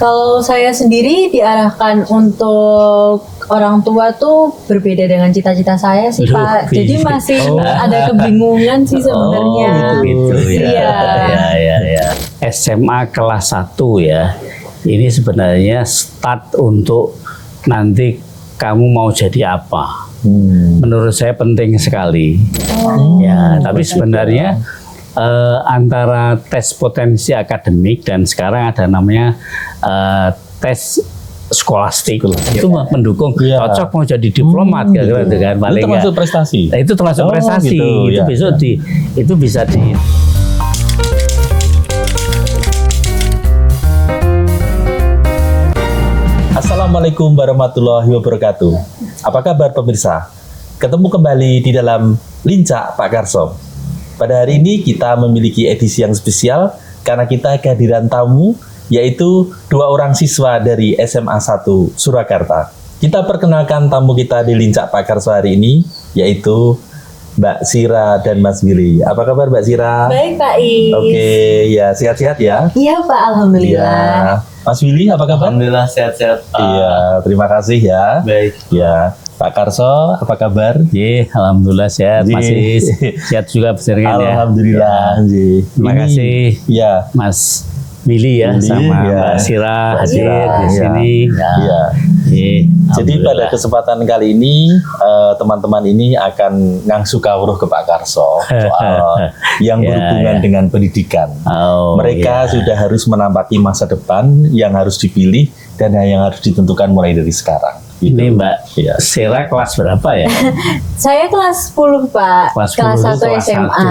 Kalau saya sendiri diarahkan untuk orang tua tuh berbeda dengan cita-cita saya sih Pak. Jadi masih ada kebingungan sih sebenarnya. Gitu ya. Iya. SMA kelas 1 ya. Ini sebenarnya start untuk nanti kamu mau jadi apa. Menurut saya penting sekali. Ya, tapi sebenarnya antara tes potensi akademik dan sekarang ada namanya tes skolastik itu mendukung cocok mau jadi diplomat gitu kan paling itu termasuk prestasi. Nah, itu termasuk prestasi gitu, itu besok itu bisa di Assalamualaikum warahmatullahi wabarakatuh. Apa kabar pemirsa? Ketemu kembali di dalam Lincak Pak Karso. Pada hari ini kita memiliki edisi yang spesial karena kita kehadiran tamu yaitu 2 orang siswa dari SMA 1 Surakarta. Kita perkenalkan tamu kita di Lincak Pak Karso hari ini yaitu Mbak Sira dan Mas Willy. Apa kabar Mbak Sira? Baik Pak Is. Oke, ya sehat-sehat ya? Iya Pak, alhamdulillah. Ya. Mas Willy apa kabar? Alhamdulillah sehat-sehat. Iya, terima kasih ya. Baik. Ya, Pak Karso apa kabar? alhamdulillah sehat masih sehat juga berjalan ya. Alhamdulillah. Terima kasih Ya, Mas Willy ya Willy, sama ya. Mbak Sira hadir di ya. sini. Ya. Jadi pada kesempatan kali ini teman-teman ini akan ngangsu kawruh ke Pak Karso soal yang berhubungan dengan pendidikan. Mereka sudah harus menampaki masa depan yang harus dipilih dan yang harus ditentukan mulai dari sekarang. Gitu. Ini Mbak Sira kelas berapa ya? Saya kelas 10 Pak. Kelas 1 kelas SMA.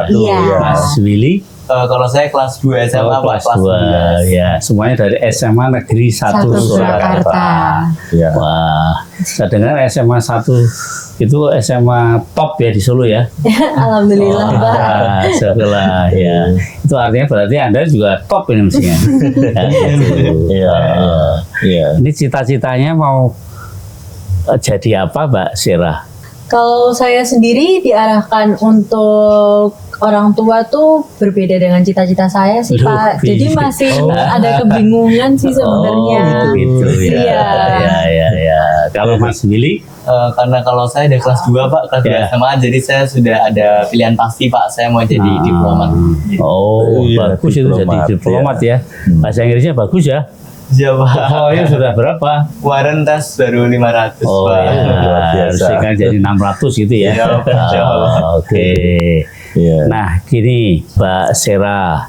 1 ya. Iya. Mas Willy? Kalau saya kelas 2 SMA, kelas kelas 2 ya, semuanya dari SMA Negeri 1 Surakarta. Ya. Wah, saya dengar SMA 1 itu SMA top ya di Solo ya. Alhamdulillah Pak. Setelah ya. Itu artinya berarti Anda juga top ini mestinya. Iya. Ini cita-citanya mau jadi apa Mbak Sira? Kalau saya sendiri diarahkan untuk orang tua tuh berbeda dengan cita-cita saya sih Pak. Jadi masih ada kebingungan sih sebenarnya. Gitu ya. Iya. Ya. Kalau Mas Willy? Karena kalau saya dari kelas 2 Pak, kelas 2 SMA, jadi saya sudah ada pilihan pasti Pak, saya mau jadi diplomat. Bagus itu jadi diplomat ya. Bahasa Inggrisnya bagus ya. Iya Pak. Oh ya sudah berapa? Kemarin tes baru 500 Pak. Harusnya kan jadi 600 gitu ya. Iya, Oke. Nah gini Mbak Sira,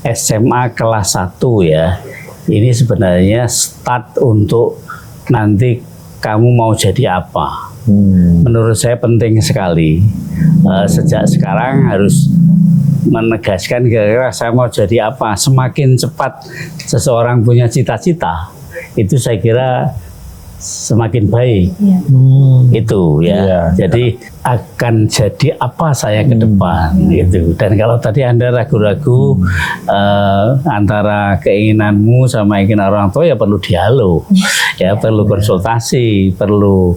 SMA kelas 1 ya, ini sebenarnya start untuk nanti kamu mau jadi apa. Menurut saya penting sekali. Sejak sekarang harus menegaskan kira-kira saya mau jadi apa. Semakin cepat seseorang punya cita-cita, itu saya kira semakin baik. Itu ya. Jadi akan jadi apa saya ke depan gitu. Dan kalau tadi Anda ragu-ragu antara keinginanmu sama keinginan orang tua, ya perlu dialog. Ya perlu konsultasi, perlu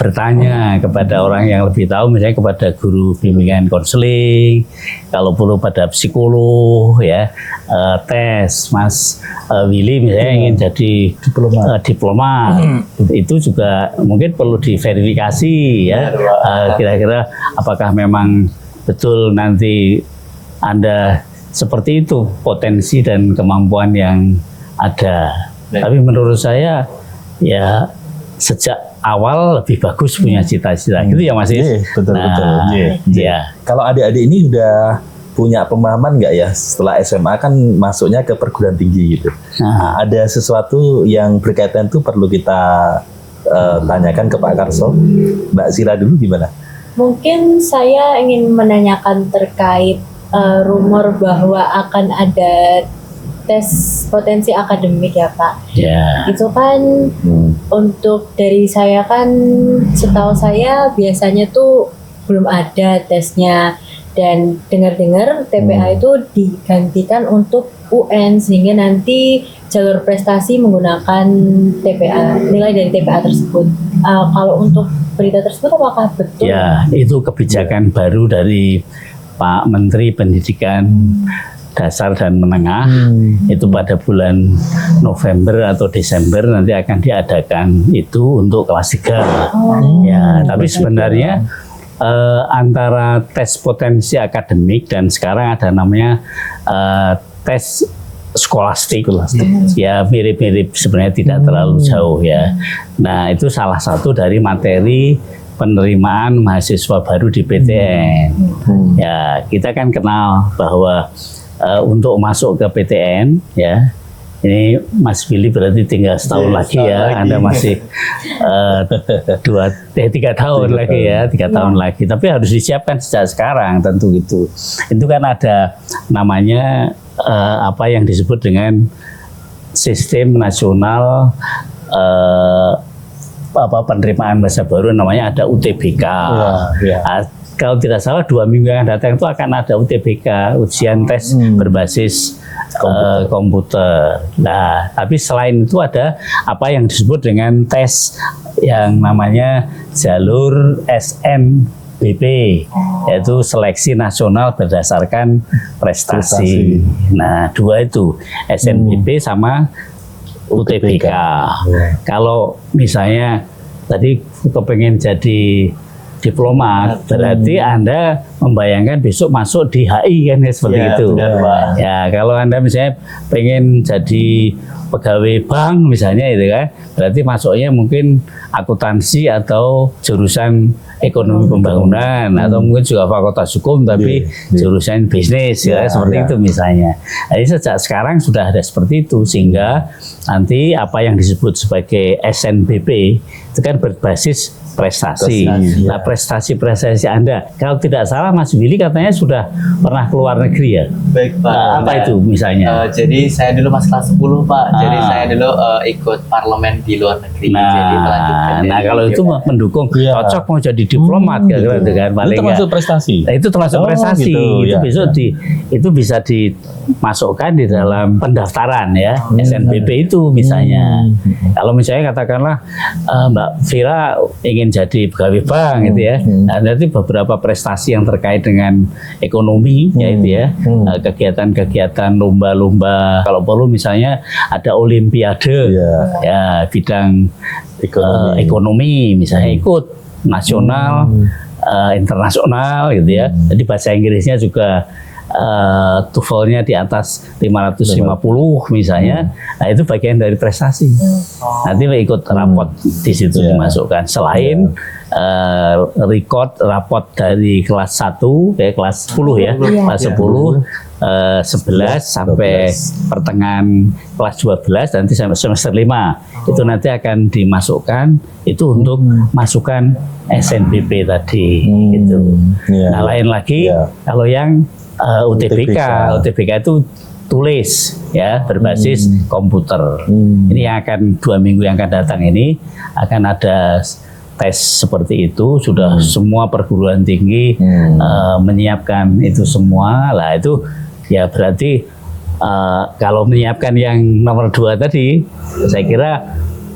bertanya kepada orang yang lebih tahu, misalnya kepada guru bimbingan konseling, kalau perlu pada psikolog ya. Tes Mas Willy misalnya ingin jadi diplomat, itu juga mungkin perlu diverifikasi ya. Kira-kira apakah memang betul nanti Anda seperti itu potensi dan kemampuan yang ada. Tapi menurut saya ya sejak awal lebih bagus punya cita-cita gitu ya Mas. Betul. Ya. Kalau adik-adik ini udah punya pemahaman nggak ya setelah SMA kan masuknya ke perguruan tinggi gitu. Ada sesuatu yang berkaitan itu perlu kita tanyakan ke Pak Karso. Mbak Sira dulu gimana? Mungkin saya ingin menanyakan terkait rumor bahwa akan ada tes potensi akademik ya Pak. Ya. Itu kan untuk dari saya kan setahu saya biasanya tuh belum ada tesnya. Dan dengar-dengar TPA itu digantikan untuk UN sehingga nanti jalur prestasi menggunakan TPA, nilai dari TPA tersebut. Kalau untuk berita tersebut apakah betul? Ya, itu kebijakan baru dari Pak Menteri Pendidikan dasar dan menengah itu pada bulan November atau Desember nanti akan diadakan itu untuk kelas 3. Ya, tapi sebenarnya antara tes potensi akademik dan sekarang ada namanya tes skolastik. Ya mirip-mirip sebenarnya, tidak terlalu jauh ya. Nah, itu salah satu dari materi penerimaan mahasiswa baru di PTN. Ya, kita kan kenal bahwa untuk masuk ke PTN ya, ini Mas Billy berarti tinggal setahun lagi ya, Anda masih 3 tahun lagi ya, 3 tahun lagi. Tapi harus disiapkan sejak sekarang tentu gitu. Itu kan ada namanya apa yang disebut dengan sistem nasional penerimaan mahasiswa baru, namanya ada UTBK. Kalau tidak salah 2 minggu yang datang itu akan ada UTBK, ujian tes berbasis komputer. Nah, tapi selain itu ada apa yang disebut dengan tes yang namanya jalur SNBP, yaitu seleksi nasional berdasarkan prestasi. Nah, 2 itu SNBP sama UTBK. Kalau misalnya tadi kepengen jadi diplomat, berarti Anda membayangkan besok masuk di HI kan ya, seperti itu. Benar, ya, kalau Anda misalnya pengen jadi pegawai bank misalnya itu kan, berarti masuknya mungkin akuntansi atau jurusan ekonomi pembangunan, atau mungkin juga fakultas hukum tapi jurusan bisnis ya, seperti itu misalnya. Jadi sejak sekarang sudah ada seperti itu, sehingga nanti apa yang disebut sebagai SNBP itu kan berbasis prestasi. Nah, prestasi Anda, kalau tidak salah Mas Willy katanya sudah pernah keluar negeri ya? Baik Pak. Apa itu misalnya? Jadi saya dulu masih kelas 10 Pak. Jadi saya dulu ikut parlemen di luar negeri. Jadi Nah kalau itu mendukung, cocok mau jadi diplomat kira-kira dengan paling. Itu termasuk prestasi. Nah, itu termasuk prestasi. Gitu, itu besok itu bisa dimasukkan di dalam pendaftaran ya, SNBP itu misalnya. Kalau misalnya katakanlah Mbak Vira ingin jadi pegawai bank gitu ya. Nah, nanti beberapa prestasi yang terkait dengan ekonomi ya itu ya. Kegiatan-kegiatan lomba-lomba, kalau perlu misalnya ada olimpiade ya bidang ekonomi misalnya, ikut nasional, internasional gitu ya. Jadi bahasa Inggrisnya juga TOEFL-nya di atas 550 misalnya. Nah, itu bagian dari prestasi. Nanti ikut rapot di situ dimasukkan. Selain rapot dari kelas 1 kelas 10 ya, kelas 10 11 sampai pertengahan kelas 12, nanti sampai semester 5 itu nanti akan dimasukkan itu untuk masukan SNBP tadi gitu. Nah, lain lagi kalau yang UTBK itu tulis ya, berbasis komputer. Ini yang akan 2 minggu yang akan datang ini akan ada tes seperti itu. Sudah semua perguruan tinggi menyiapkan itu semua. Lah itu ya berarti kalau menyiapkan yang nomor 2 tadi, saya kira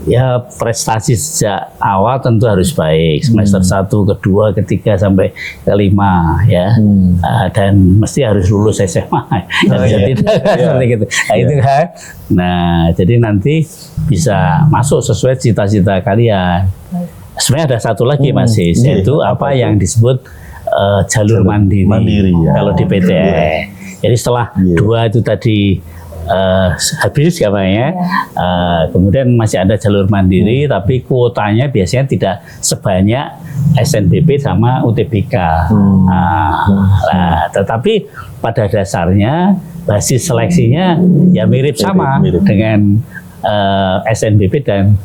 ya prestasi sejak awal tentu harus baik, semester 1, kedua, ketiga sampai kelima ya, dan mesti harus lulus SMA. Seperti gitu. Nah, itu kan. Nah, jadi nanti bisa masuk sesuai cita-cita kalian. Sebenarnya ada satu lagi Mas Sis, yaitu apa yang disebut jalur mandiri ya. Kalau di PTN. Jadi setelah 2 itu tadi habis katanya, kemudian masih ada jalur mandiri, tapi kuotanya biasanya tidak sebanyak SNBP sama UTBK. Nah, tetapi pada dasarnya basis seleksinya ya mirip sama dengan SNBP dan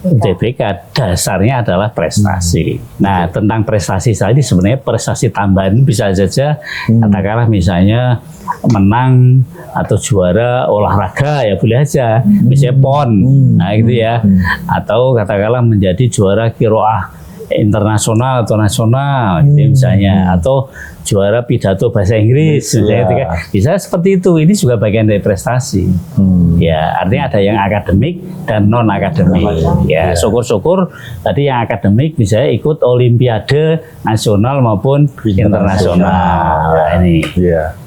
UTBK. Dasarnya adalah prestasi. Nah, tentang prestasi tadi sebenarnya prestasi tambahan bisa saja katakanlah misalnya menang atau juara olahraga ya boleh aja, misalnya PON, nah gitu ya, atau katakanlah menjadi juara qiraah internasional atau nasional gitu misalnya, atau juara pidato bahasa Inggris, misalnya gitu kan. Bisa seperti itu. Ini juga bagian dari prestasi. Ya, artinya ada yang akademik dan non akademik. Ya, syukur-syukur tadi yang akademik bisa ikut Olimpiade nasional maupun internasional. Nah, ini.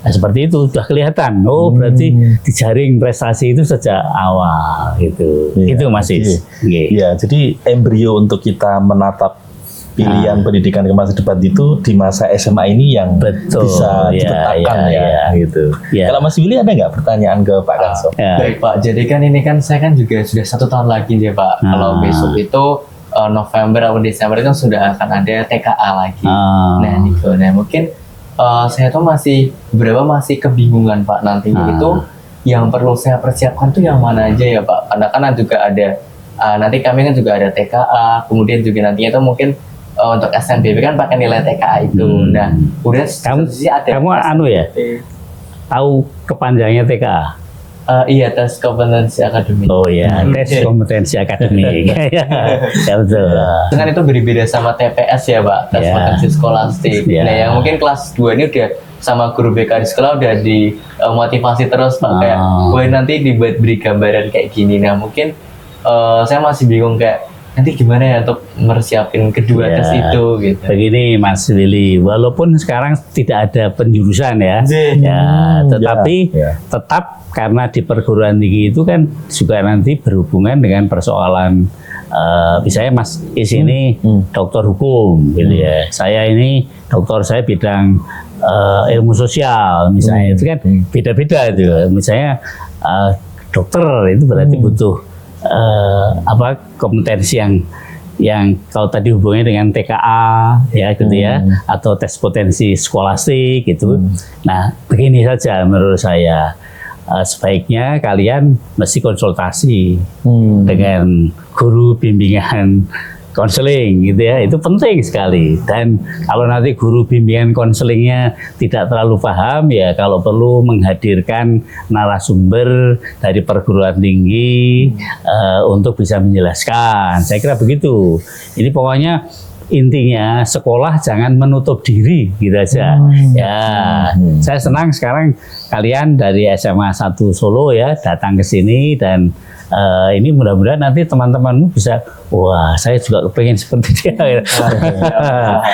Nah, seperti itu sudah kelihatan. Oh, berarti dijaring prestasi itu sejak awal gitu. Itu Mas Is. Iya, jadi embrio untuk kita menatap pilihan pendidikan ke masa depan itu di masa SMA ini yang bisa ditetapkan gitu. Kalau Mas Willy ada nggak pertanyaan ke Pak Karso? Baik Pak, jadi kan ini kan saya kan juga sudah 1 tahun lagi ya Pak. Kalau besok itu November atau Desember itu sudah akan ada TKA lagi. Nah itu, nah mungkin saya tuh masih kebingungan Pak nantinya itu yang perlu saya persiapkan tuh yang mana aja ya Pak? Karena kan juga ada nanti kami kan juga ada TKA, kemudian juga nantinya itu mungkin untuk SNBP kan pakai nilai TKA itu. Nah, kemudian kamu anu ya, tahu kepanjangnya TKA? Iya, tes kompetensi akademik. Oh iya, tes kompetensi akademik. Ya betul. Dengan itu berbeda sama TPS ya Pak, tes kompetensi skolastik. Nah, yang mungkin kelas 2 ini udah sama guru BK di sekolah udah dimotivasi terus Pak, kayak gue nanti dibuat beri gambaran kayak gini. Nah, mungkin saya masih bingung kayak nanti gimana ya untuk mersiapin kedua tes itu gitu. Begini Mas Willy, walaupun sekarang tidak ada penjurusan tetapi tetap karena di perguruan tinggi itu kan juga nanti berhubungan dengan persoalan misalnya Mas Is ini dokter hukum gitu ya. Saya ini dokter, saya bidang ilmu sosial misalnya, itu kan beda-beda itu. Misalnya dokter itu berarti butuh kompetensi yang kalau tadi hubungannya dengan TKA ya gitu ya, atau tes potensi skolastik gitu. Nah, begini saja menurut saya, sebaiknya kalian mesti konsultasi dengan guru bimbingan konseling gitu ya, itu penting sekali. Dan kalau nanti guru bimbingan konselingnya tidak terlalu paham, ya kalau perlu menghadirkan narasumber dari perguruan tinggi untuk bisa menjelaskan. Saya kira begitu. Ini pokoknya intinya sekolah jangan menutup diri gitu aja. Saya senang sekarang kalian dari SMA 1 Solo ya datang ke sini, dan ini mudah-mudahan nanti teman-temanmu bisa, wah saya juga kepengen seperti dia.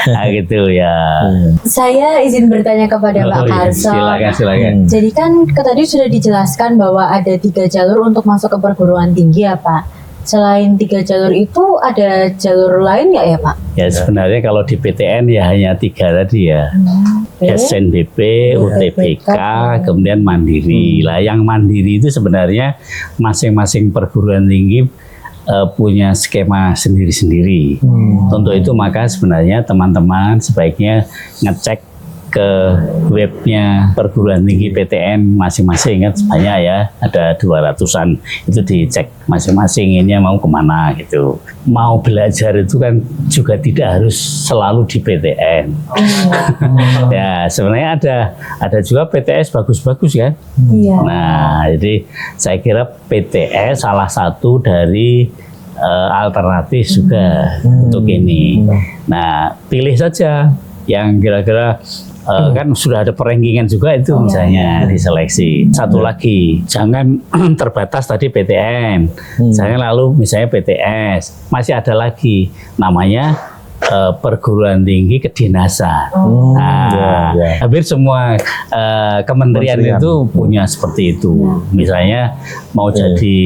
Nah gitu ya. Saya izin bertanya kepada Pak Karso. Silakan. Jadi kan tadi sudah dijelaskan bahwa ada 3 jalur untuk masuk ke perguruan tinggi ya Pak. Selain 3 jalur itu ada jalur lain nggak ya Pak? Ya sebenarnya kalau di PTN ya hanya 3 tadi ya. SNBP, UTBK, kemudian mandiri. Lah yang mandiri itu sebenarnya masing-masing perguruan tinggi punya skema sendiri-sendiri. Untuk itu maka sebenarnya teman-teman sebaiknya ngecek ke webnya perguruan tinggi PTN masing-masing, ingat banyak ya, ada 200-an, itu dicek masing-masing ini mau kemana gitu. Mau belajar itu kan juga tidak harus selalu di PTN. Ya sebenarnya ada juga PTS bagus-bagus kan. Nah jadi saya kira PTS salah satu dari alternatif juga untuk ini. Nah pilih saja yang kira-kira kan sudah ada perengkingan juga itu misalnya diseleksi. Satu lagi, jangan terbatas tadi PTN, jangan lalu misalnya PTS, masih ada lagi namanya perguruan tinggi kedinasan. Hampir semua kementerian itu punya seperti itu. Misalnya mau jadi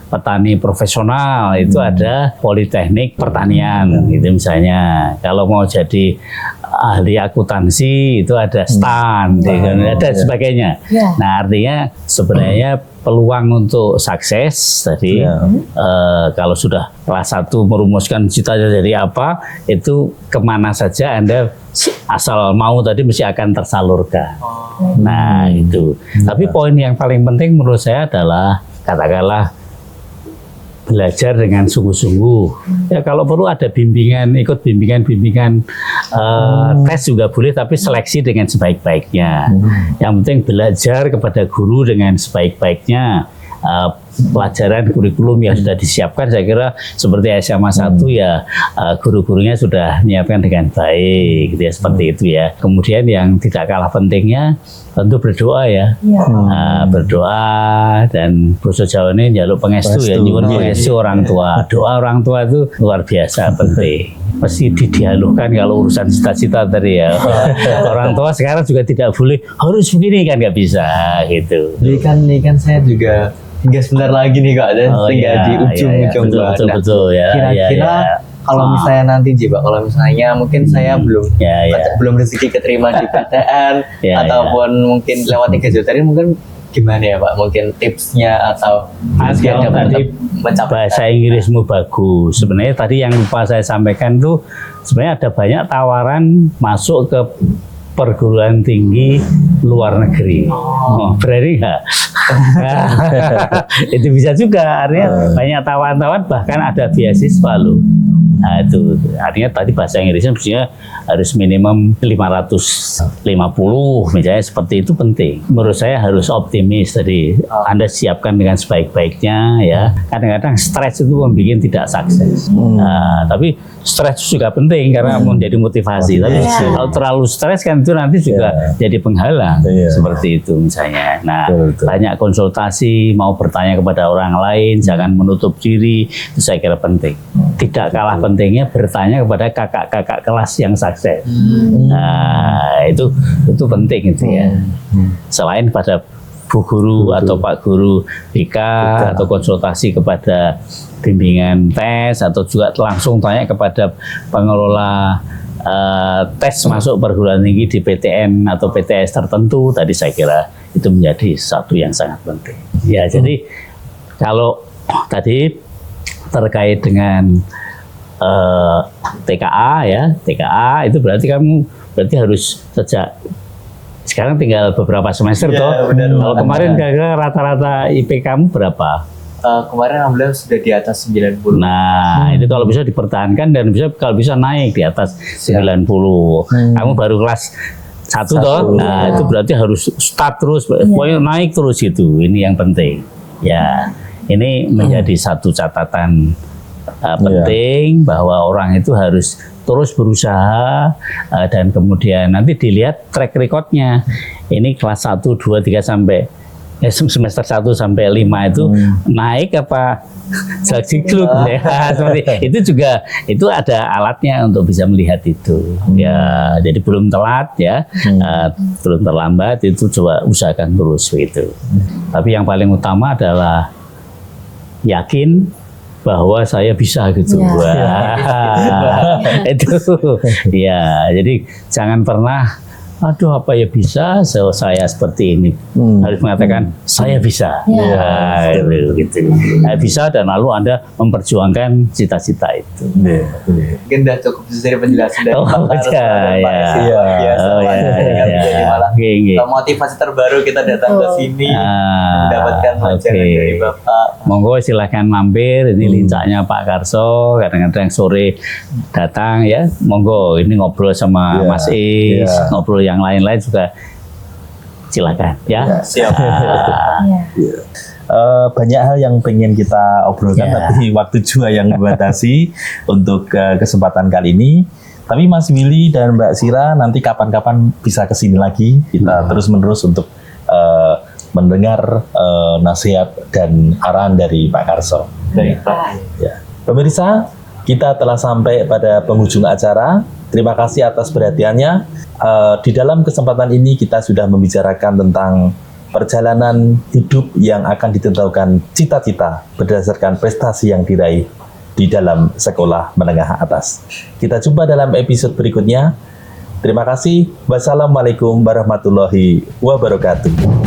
petani profesional itu ada Politeknik Pertanian gitu misalnya. Kalau mau jadi ahli akuntansi itu ada STAN, ada sebagainya. Nah artinya sebenarnya peluang untuk sukses tadi kalau sudah kelas 1 merumuskan cita-cita jadi apa, itu kemana saja Anda asal mau tadi mesti akan tersalurkan. Nah itu. Tapi poin yang paling penting menurut saya adalah katakanlah belajar dengan sungguh-sungguh. Ya kalau perlu ada bimbingan, ikut bimbingan tes juga boleh, tapi seleksi dengan sebaik-baiknya. Yang penting belajar kepada guru dengan sebaik-baiknya. pelajaran kurikulum yang sudah disiapkan, saya kira seperti SMA 1 ya guru-gurunya sudah menyiapkan dengan baik gitu ya, seperti itu ya. Kemudian yang tidak kalah pentingnya tentu berdoa ya. Berdoa dan basa Jawa ini njaluk pangestu ya, nyuwun pangestu orang tua. Doa orang tua itu luar biasa penting. Mesti didialogkan kalau urusan cita-cita tadi ya. Orang tua sekarang juga tidak boleh harus begini kan, nggak bisa gitu. Jadi kan saya juga tinggal sebentar lagi nih Kak, dan tinggal di ujung-ujung betul ya. Kira-kira kalau misalnya nanti Pak, kalau misalnya mungkin saya belum rezeki keterima di PTN ataupun mungkin lewat 3 juta ini, mungkin gimana ya Pak? Mungkin tipsnya atau kalau tadi bahasa Inggrismu bagus. Sebenarnya tadi yang lupa saya sampaikan tuh sebenarnya ada banyak tawaran masuk ke perguruan tinggi luar negeri. Berani nggak? Itu bisa juga, artinya banyak tawaran-tawaran, bahkan ada beasiswa loh. Nah itu artinya tadi bahasa Inggrisnya mestinya harus minimum 550 misalnya, seperti itu penting. Menurut saya harus optimis tadi, Anda siapkan dengan sebaik-baiknya ya. Kadang-kadang stres itu membuat tidak sukses. Tapi stres juga penting karena menjadi motivasi. Tapi kalau terlalu stres kan itu nanti juga jadi penghalang. Seperti itu misalnya. Nah, banyak konsultasi, mau bertanya kepada orang lain, jangan menutup diri, itu saya kira penting. Tidak kalah pentingnya bertanya kepada kakak-kakak kelas yang sukses. Nah, itu penting itu ya. Selain pada Bu Guru atau Pak Guru BK atau konsultasi kepada bimbingan tes, atau juga langsung tanya kepada pengelola tes masuk perguruan tinggi di PTN atau PTS tertentu, tadi saya kira itu menjadi satu yang sangat penting. Ya, jadi kalau tadi terkait dengan TKA ya, TKA itu berarti kamu harus sejak sekarang tinggal beberapa semester toh. Kalau kemarin kira-kira rata-rata IP kamu berapa? Kemarin alhamdulillah sudah di atas 90. Nah, itu kalau bisa dipertahankan dan kalau bisa naik di atas 90. Kamu baru kelas 1 toh. Nah, itu berarti harus start terus, pokoknya naik terus itu. Ini yang penting. Ya, ini menjadi satu catatan penting bahwa orang itu harus terus berusaha dan kemudian nanti dilihat track recordnya. Ini kelas 1, 2, 3 sampai semester 1 sampai 5 itu naik apa jigluk ya, seperti itu juga, itu ada alatnya untuk bisa melihat itu ya. Jadi belum telat ya, belum terlambat, itu coba usahakan terus gitu. Tapi yang paling utama adalah yakin bahwa saya bisa gitu. Itu ya, jadi jangan pernah aduh apa ya bisa, saya seperti ini. Harus mengatakan saya bisa. Gitu. Bisa, dan lalu Anda memperjuangkan cita-cita itu. Mungkin sudah cukup dari penjelasan dari Pak. Motivasi terbaru kita datang ke sini mendapatkan pelajaran dari Bapak. Monggo silahkan mampir, ini lincahnya Pak Karso, kadang-kadang sore datang ya. Monggo ini ngobrol sama Mas Is, ngobrol yang lain-lain juga silakan ya. Siap. Banyak hal yang pengen kita obrolkan, tapi waktu juga yang membatasi untuk kesempatan kali ini. Tapi Mas Willy dan Mbak Sira nanti kapan-kapan bisa kesini lagi, kita terus-menerus untuk mendengar nasihat dan arahan dari Pak Karso. Ya. Pemirsa, kita telah sampai pada penghujung acara. Terima kasih atas perhatiannya. Di dalam kesempatan ini kita sudah membicarakan tentang perjalanan hidup yang akan ditentukan cita-cita berdasarkan prestasi yang diraih di dalam sekolah menengah atas. Kita jumpa dalam episode berikutnya. Terima kasih. Wassalamualaikum warahmatullahi wabarakatuh.